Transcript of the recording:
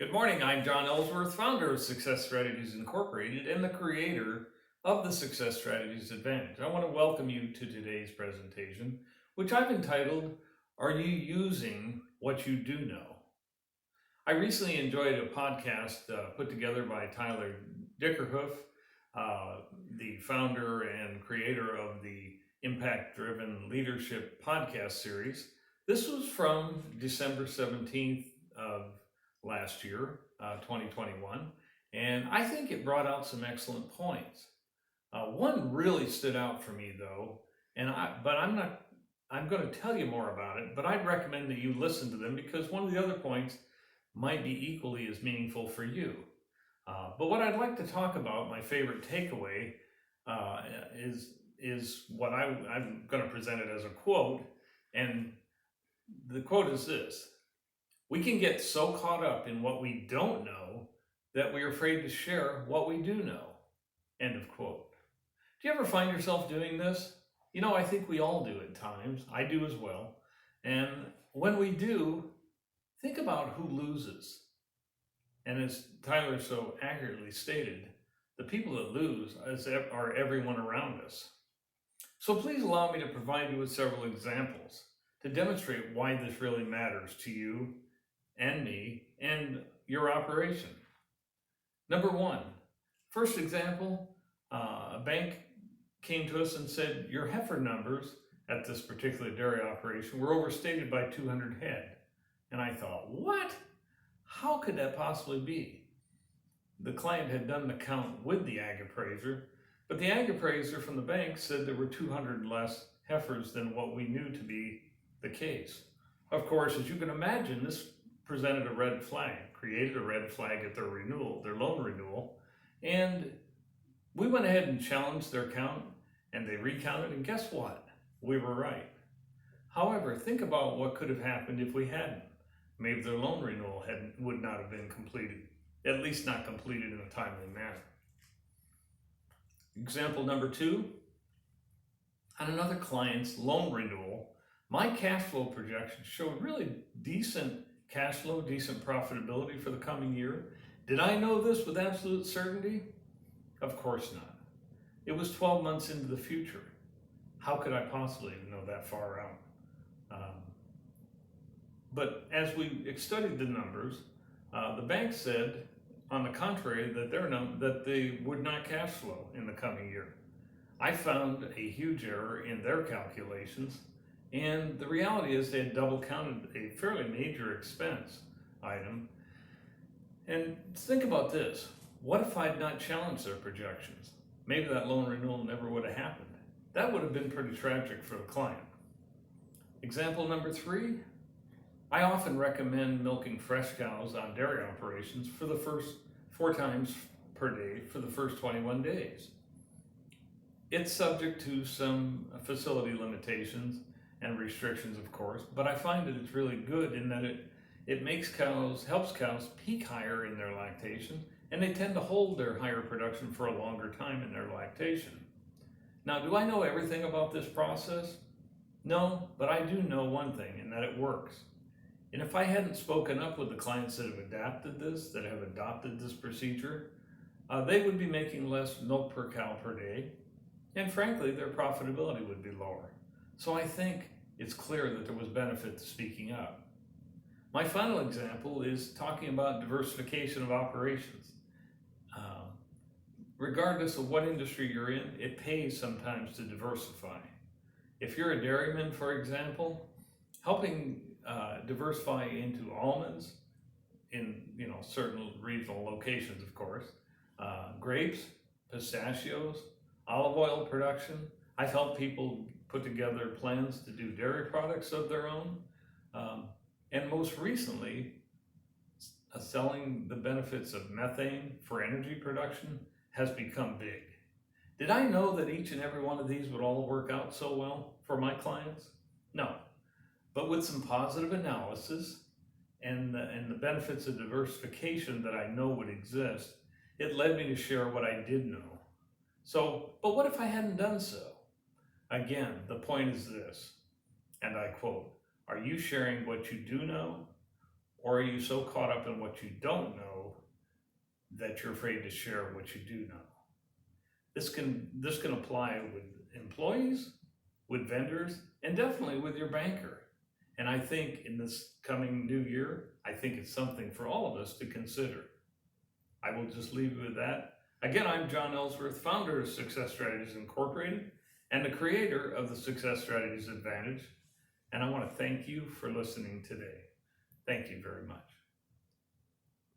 Good morning. I'm John Ellsworth, founder of Success Strategies Incorporated and the creator of the Success Strategies Advantage. I want to welcome you to today's presentation, which I've entitled, Are You Using What You Do Know? I recently enjoyed a podcast put together by Tyler Dickerhoof, the founder and creator of the Impact Driven Leadership podcast series. This was from December 17th of last year, 2021, and I think it brought out some excellent points. One really stood out for me though, I'm going to tell you more about it, but I'd recommend that you listen to them because one of the other points might be equally as meaningful for you. But what I'd like to talk about, my favorite takeaway, is what I'm going to present it as a quote, and the quote is this: we can get so caught up in what we don't know that we're afraid to share what we do know. End of quote. Do you ever find yourself doing this? I think we all do at times. I do as well. And when we do, think about who loses. And as Tyler so accurately stated, the people that lose are everyone around us. So please allow me to provide you with several examples to demonstrate why this really matters to you and me and your operation. Number one, first example, a bank came to us and said, your heifer numbers at this particular dairy operation were overstated by 200 head. And I thought, what? How could that possibly be? The client had done the count with the ag appraiser, but the ag appraiser from the bank said there were 200 less heifers than what we knew to be the case. Of course, as you can imagine, this presented a red flag, created a red flag at their renewal, their loan renewal, and we went ahead and challenged their count, and they recounted, and guess what? We were right. However, think about what could have happened if we hadn't. Maybe their loan renewal would not have been completed, at least not completed in a timely manner. Example number two, on another client's loan renewal, my cash flow projections showed really decent cash flow, decent profitability for the coming year. Did I know this with absolute certainty? Of course not. It was 12 months into the future. How could I possibly know that far out? But as we studied the numbers, the bank said, on the contrary, that they would not cash flow in the coming year. I found a huge error in their calculations, and the reality is they had double counted a fairly major expense item. And think about this. What if I'd not challenged their projections? Maybe that loan renewal never would have happened. That would have been pretty tragic for the client. Example number three, I often recommend milking fresh cows on dairy operations for the first 4 times per day for the first 21 days. It's subject to some facility limitations and restrictions, of course, but I find that it's really good in that it helps cows peak higher in their lactation, and they tend to hold their higher production for a longer time in their lactation. Now, do I know everything about this process? No, but I do know one thing, and that it works. And if I hadn't spoken up with the clients that have adopted this procedure, they would be making less milk per cow per day, and frankly, their profitability would be lower. So I think it's clear that there was benefit to speaking up. My final example is talking about diversification of operations. Regardless of what industry you're in, it pays sometimes to diversify. If you're a dairyman, for example, helping diversify into almonds in certain regional locations, of course, grapes, pistachios, olive oil production. I've helped people put together plans to do dairy products of their own, and most recently, selling the benefits of methane for energy production has become big. Did I know that each and every one of these would all work out so well for my clients? No. But with some positive analysis and the benefits of diversification that I know would exist, it led me to share what I did know. But what if I hadn't done so? Again, the point is this, and I quote, are you sharing what you do know, Or are you so caught up in what you don't know that you're afraid to share what you do know? This can apply with employees, with vendors, and definitely with your banker. And I think in this coming new year, I think it's something for all of us to consider. I will just leave you with that. Again, I'm John Ellsworth, founder of Success Strategies Incorporated and the creator of the Success Strategies Advantage. And I want to thank you for listening today. Thank you very much.